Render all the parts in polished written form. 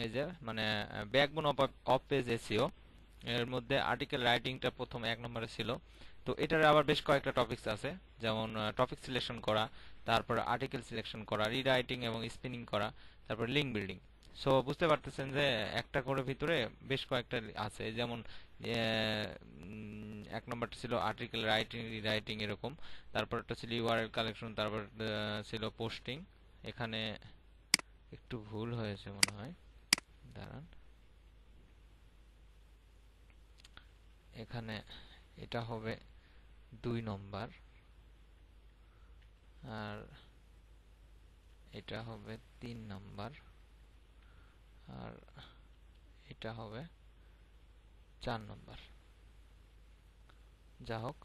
এই যে মানে ব্যাকবোন অফ পেজ এসইও এর মধ্যে আর্টিকেল রাইটিংটা প্রথম এক নম্বরে ছিল। তো এটার আবার বেশ কয়েকটা টপিকস আছে, যেমন টপিক সিলেকশন করা, তারপর আর্টিকেল সিলেকশন করা, রিরাইটিং এবং স্পিনিং করা, তারপর লিঙ্ক বিল্ডিং। সো বুঝতে পারতেছেন যে একটা করে ভিতরে বেশ কয়েকটা আছে, যেমন এক নম্বরটা ছিল আর্টিকেল রাইটিং রিরাইটিং এরকম, তারপরটা ছিল ইউআরএল কালেকশন, তারপর ছিল পোস্টিং। এখানে একটু ভুল হয়েছে মনে হয়, দাঁড়ান। এখানে এটা হবে 2 নম্বর, আর এটা হবে 3 নম্বর, আর এটা হবে 4 নম্বর। যা হোক,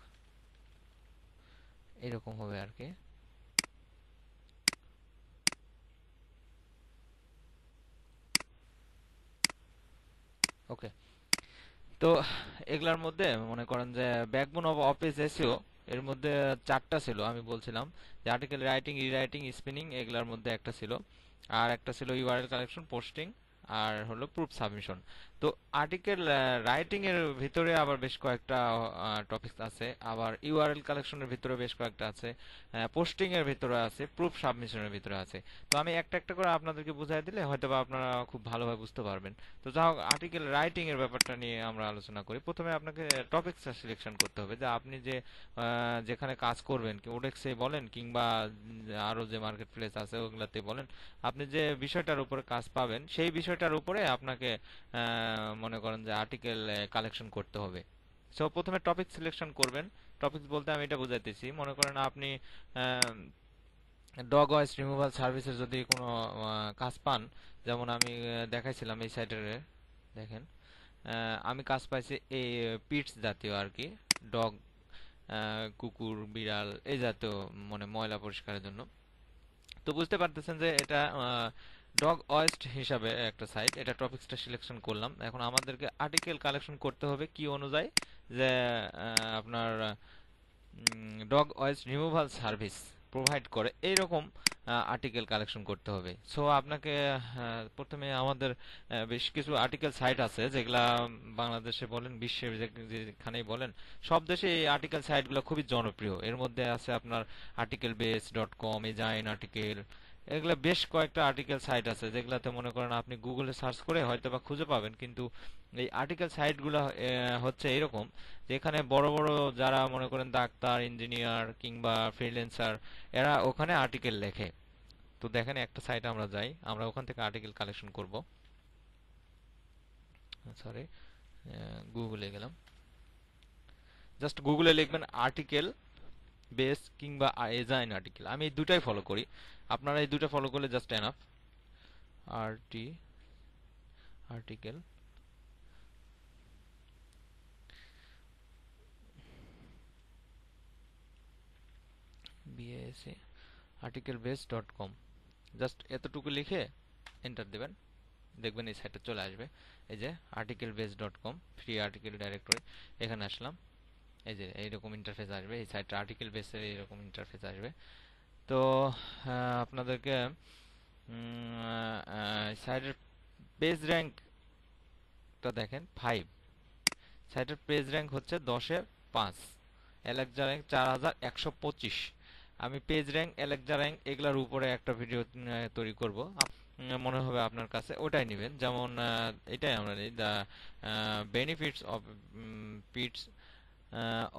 এরকম হবে আর কি। ওকে, তো এগুলার মধ্যে মনে করেন যে ব্যাকবোন অফ অফিস এসইও এর মধ্যে 4টা ছিল। আমি বলছিলাম যে আর্টিকেল রাইটিং রিরাইটিং স্পিনিং এগুলার মধ্যে একটা ছিল, আর একটা ছিল ইউআরএল কালেকশন পোস্টিং, আর হলো প্রুফ সাবমিশন। তো আর্টিকেল রাইটিং এর ভিতরে আবার বেশ কয়েকটা টপিকস আছে, আবার ইউআরএল কালেকশনের ভিতরে বেশ কয়েকটা আছে, পোস্টিং এর ভিতরে আছে, প্রুফ সাবমিশনের ভিতরে আছে। তো আমি একটা একটা করে আপনাদেরকে বুঝাই দিলে হয়তোবা আপনারা খুব ভালোভাবে বুঝতে পারবেন। তো যা হোক, আর্টিকেল রাইটিং এর ব্যাপারটা নিয়ে আমরা আলোচনা করি। প্রথমে আপনাকে টপিকসটা সিলেকশন করতে হবে, যে আপনি যে যেখানে কাজ করবেন, কি ওডেক্সে বলেন কিংবা আরো যে মার্কেট প্লেস আছে ওগুলাতে বলেন, আপনি যে বিষয়টার উপরে কাজ পাবেন সেই বিষয়টার উপরে আপনাকে মনে করেন যে আর্টিকেল কালেকশন করতে হবে। সো প্রথমে টপিক সিলেকশন করবেন। টপিকস বলতে আমি এটা বুঝাইতেছি, মনে করেন আপনি ডগ ওয়েস্ট রিমুভাল সার্ভিসের যদি কোনো কাজ পান, যেমন আমি দেখাইছিলাম এই সাইটের, দেখেন আমি কাজ পাইছি এই পিটস জাতীয় আর কি, ডগ, কুকুর, বিড়াল এই জাতীয় মানে ময়লা পরিষ্কারের জন্য। তো বুঝতে পারতেছেন যে এটা ডগ ওয়েস্ট হিসাবে একটা সাইট। এটা টপিকসটা সিলেকশন করলাম। এখন আমাদেরকে আর্টিকেল কালেকশন করতে হবে কি অনুযায়ী, যে আপনার dog West removal service provide করে এইরকম আর্টিকেল কালেকশন করতে হবে। সো আপনাকে প্রথমে আমাদের বেশ কিছু আর্টিকেল সাইট আছে যেগুলা বাংলাদেশে বলেন বিশ্বের যেখানেই বলেন সব দেশে এই আর্টিকেল সাইটগুলো খুবই জনপ্রিয়। এর মধ্যে আছে আপনার article base dot com, ezine article, এগুলা বেশ কয়েকটা আর্টিকেল সাইট আছে যেগুলাতে মনে করেন আপনি গুগলে সার্চ করে হয়তো বা খুঁজে পাবেন। কিন্তু এই আর্টিকেল সাইটগুলো হচ্ছে এরকম, যেখানে বড় বড় যারা মনে করেন ডাক্তার, ইঞ্জিনিয়ার কিংবা ফ্রিল্যান্সার, এরা ওখানে আর্টিকেল লেখে। তো দেখেন একটা সাইটে আমরা যাই, আমরা ওখান থেকে আর্টিকেল কালেকশন করব। সরি, গুগলে গেলাম। জাস্ট গুগলে লিখবেন আর্টিকেল বেস কিংবা এজাইন আর্টিকেল। আমি এই দুটাই ফলো করি, আপনারা এই দুটো ফলো করলে just enough. RT article BSA article base dot কম, জাস্ট এতটুকু লিখে এন্টার দেবেন, দেখবেন এই সাইটে চলে আসবে। এই যে আর্টিকেল বেস ডট কম ফ্রি আর্টিকেল ডাইরেক্টরি, এখানে আসলাম। এই যে এইরকম ইন্টারফেস আসবে, এই সাইটটা আর্টিকেল বেসের এইরকম ইন্টারফেস আসবে। তো আপনাদেরকে সাইটের পেজ র্যাঙ্কটা দেখেন 5, সাইটের পেজ র্যাঙ্ক হচ্ছে 10-এ 5, এলেক্সা র্যাঙ্ক 4125। আমি পেজ র্যাঙ্ক, এলেক্সা র্যাঙ্ক এগুলার উপরে একটা ভিডিও তৈরি করব, মনে হবে আপনার কাছে ওটাই নেবেন। যেমন এটাই আমরা নিই, the benefits of pits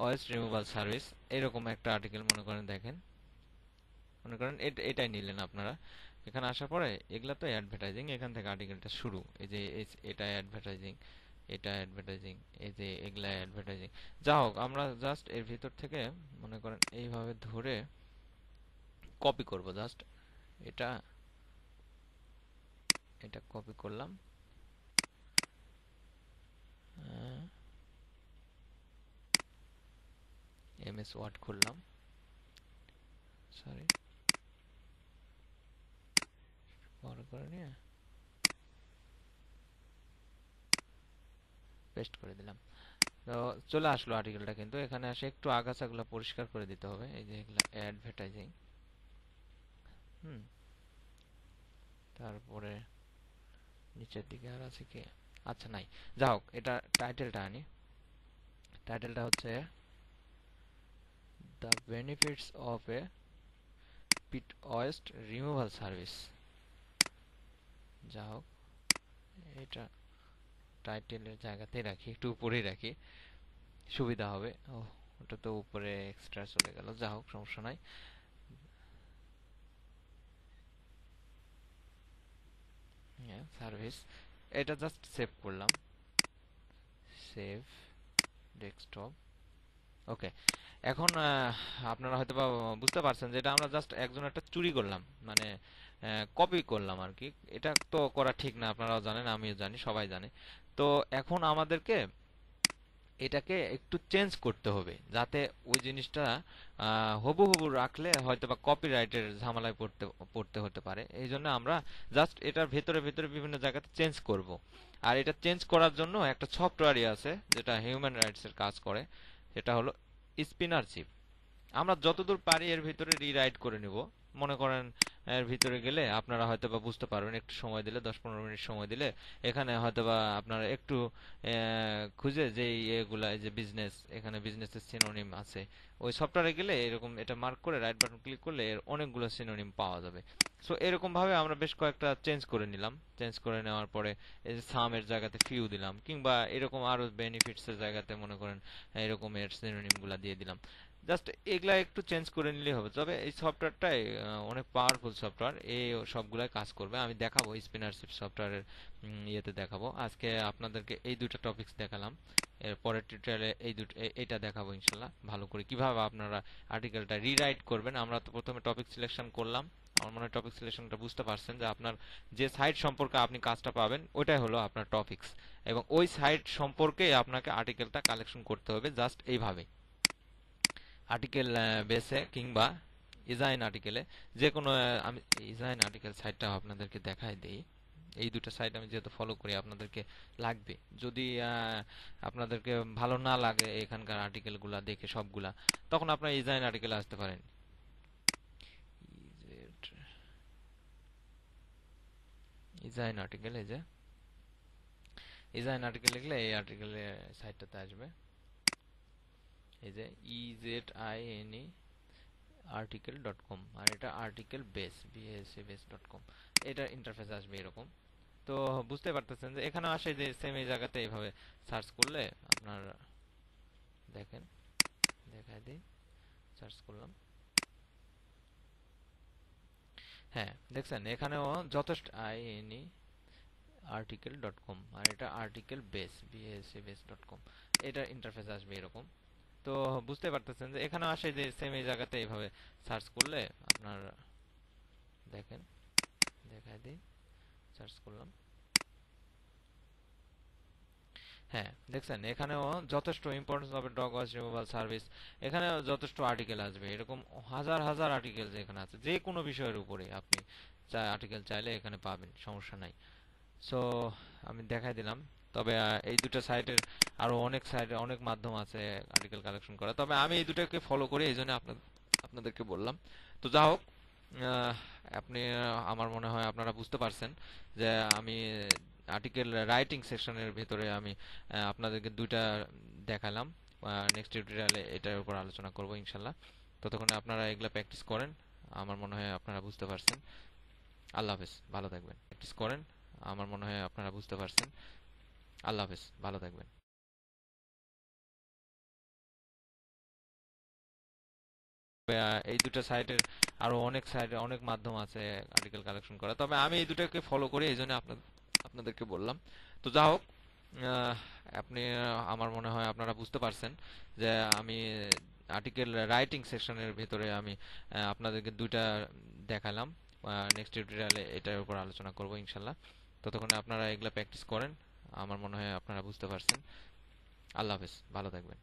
waste removal service, এরকম একটা আর্টিকেল মনে করেন দেখেন, মনে করেন এটাই নিলেন আপনারা। এখানে আসার পরে এগুলা তো অ্যাডভার্টাইজিং, এখান থেকে আর্টিকেলটা শুরু। এই যে এটা অ্যাডভার্টাইজিং, এটা অ্যাডভার্টাইজিং, এই যে এগুলা অ্যাডভার্টাইজিং। যা হোক, আমরা জাস্ট এর ভিতর থেকে মনে করেন এইভাবে ধরে কপি করব। জাস্ট এটা এটা কপি করলাম, এমএস ওয়ার্ড খুললাম, সরি, বড় করে নিয়ে পেস্ট করে দিলাম। তো চলে আসলো আর্টিকেলটা, কিন্তু এখানে আসে একটু আগাছাগুলো পরিষ্কার করে দিতে হবে। এই যে এগুলা অ্যাডভার্টাইজিং, হুম, তারপরে নিচের দিকে আর আছে কি? আচ্ছা নাই, যা হোক, এটা টাইটেলটা আনি। টাইটেলটা হচ্ছে the benefits of a pit waste removal service. যা হোক, এটা টাইটেলের জায়গাতে রাখি, একটু উপরেই রাখি, সুবিধা হবে। ও, ওটা তো উপরে এক্সট্রা চলে গেল, যা হোক সমস্যা নাই। সার্ভিস, এটা জাস্ট সেভ করলাম, সেভ ডেস্কটপ। ওকে, এখন আপনারা হয়তো বা বুঝতে পারছেন যে এটা আমরা জাস্ট একজন একটা চুরি করলাম, মানে কপি করলাম আর কি। এটা তো করা ঠিক না, আপনারাও জানেন, আমিও জানি, সবাই জানে। তো এখন আমাদেরকে এটাকে একটু চেঞ্জ করতে হবে, যাতে ওই জিনিসটা হুবহু রাখলে হয়তো বা কপিরাইটের ঝামেলায় পড়তে পড়তে হতে পারে। এই জন্য আমরা জাস্ট এটার ভেতরে ভেতরে বিভিন্ন জায়গাতে চেঞ্জ করব। আর এটা চেঞ্জ করার জন্য একটা সফটওয়্যারই আছে যেটা হিউম্যান রাইটস এর কাজ করে, সেটা হলো স্পিনার চিপ। আমরা যতদূর পারি এর ভিতরে রিরাইট করে নিব। মনে করেন এর ভিতরে গেলে আপনারা হয়তো বা বুঝতে পারবেন, একটু সময় দিলে, 10-15 মিনিট সময় দিলে এখানে হয়তো বা আপনারা একটু খুঁজে যে এগুলা, এই যে বিজনেস, এখানে বিজনেসের সিনোনিম আছে, ওই সফটওয়্যারে গেলে এরকম এটা মার্ক করে রাইট বাটন ক্লিক করলে এর অনেকগুলো সিনোনিম পাওয়া যাবে। সো এরকম ভাবে আমরা বেশ কয়েকটা চেঞ্জ করে নিলাম। চেঞ্জ করে নেওয়ার পরে এই যে সাম এর জায়গাতে ফিউ দিলাম, কিংবা এরকম আরো বেনিফিটস এর জায়গাতে মনে করেন এরকম এর সিনোনিম গুলা দিয়ে দিলাম। জাস্ট এগুলা একটু চেঞ্জ করে নিলেই হবে। তবে এই সফটওয়্যারটাই অনেক পাওয়ারফুল সফটওয়্যার, এই সবগুলাই কাজ করবে। আমি দেখাবো স্পিনারশিপ সফটওয়্যারের ইয়েতে দেখাবো। আজকে আপনাদেরকে এই দুইটা টপিকস দেখালাম, এর পরের টিউটোরিয়ালে এইটা দেখাবো ইনশাল্লাহ, ভালো করে কিভাবে আপনারা আর্টিকেলটা রিরাইট করবেন। আমরা তো প্রথমে টপিক সিলেকশন করলাম, আমার মনে হয় টপিক সিলেকশনটা বুঝতে পারছেন, যে আপনার যে সাইট সম্পর্কে আপনি কাজটা পাবেন ওইটাই হলো আপনার টপিকস, এবং ওই সাইট সম্পর্কে আপনাকে আর্টিকেলটা কালেকশন করতে হবে জাস্ট এইভাবে। আর্টিকেল বেসে কিংবা ডিজাইন আর্টিকেলে, যে কোনো আমি ডিজাইন আর্টিকেল সাইটটা আপনাদেরকে দেখাই দেই। এই দুটো সাইট আমি যেহেতু ফলো করি, আপনাদেরকে লাগবে। যদি আপনাদেরকে ভালো না লাগে এখানকার আর্টিকেলগুলা দেখে সবগুলা, তখন আপনারা ডিজাইন আর্টিকেলে আসতে পারেন। ডিজাইন আর্টিকেল, এই যে ডিজাইন আর্টিকেল লিখলে এই আর্টিকেলের সাইটটাতে আসবে। এই যে EZINE article.com, আর এটা আর্টিকেল বেস, BASA-base.com, এটার ইন্টারফেস আসবে এরকম। তো বুঝতে পারতেছেন যে এখানে আসে যে সেম এই জায়গাতে এইভাবে সার্চ করলে আপনার দেখেন, দেখাই দিই, সার্চ করলাম। হ্যাঁ, দেখছেন এখানেও যথেষ্ট INE article.com, আর এটা আর্টিকেল বেস, BASA-base.com, এটার ইন্টারফেস আসবে এরকম। তো বুঝতে পারতেছেন যে এখানে আসে যে সেম এই জায়গাতে এইভাবে সার্চ করলে আপনার দেখেন, দেখাই দিই, সার্চ করলাম। হ্যাঁ, দেখছেন এখানেও যথেষ্ট importance of dog watch removal service, এখানে যথেষ্ট আর্টিকেল আসবে, এরকম হাজার হাজার আর্টিকেল এখানে আছে, যে কোনো বিষয়ের উপরে আপনি আর্টিকেল চাইলে এখানে পাবেন, সমস্যা নাই। সো আমি দেখাই দিলাম। তবে এই দুটো সাইটের আরো অনেক সাইটে অনেক মাধ্যম আছে আর্টিকেল কালেকশন করা, তবে আমি এই দুটোকে ফলো করি, এই জন্য আপনাদেরকে বললাম। তো যা হোক, আহ, আপনি আমার মনে হয় আপনারা বুঝতে পারছেন যে আমি আর্টিকেল রাইটিং সেকশনের ভিতরে আমি আপনাদেরকে দুইটা দেখালাম। নেক্সট টিউটোরিয়ালে এটার উপর আলোচনা করব ইনশাল্লাহ। ততক্ষণে আপনারা এগুলা প্র্যাকটিস করেন, আমার মনে হয় আপনারা বুঝতে পারছেন। আল্লাহ হাফেজ, ভালো থাকবেন। প্র্যাকটিস করেন, আমার মনে হয় আপনারা বুঝতে পারছেন। আল্লাহ হাফেজ, ভালো থাকবেন। এই দুটো সাইটের আরো অনেক সাইটে অনেক মাধ্যম আছে আর্টিকেল কালেকশন করা, তবে আমি এই দুটোকে ফলো করি, এই জন্য আপনাদেরকে বললাম। তো যা হোক, আহ, আপনি আমার মনে হয় আপনারা বুঝতে পারছেন যে আমি আর্টিকেল রাইটিং সেকশনের ভিতরে আমি আপনাদেরকে দুইটা দেখালাম। নেক্সট টিউটোরিয়ালে এটার উপর আলোচনা করব ইনশাল্লাহ। ততক্ষণে আপনারা এগুলা প্র্যাকটিস করেন, আমার মনে হয় আপনারা বুঝতে পারছেন। আল্লাহ হাফেজ, ভালো থাকবেন।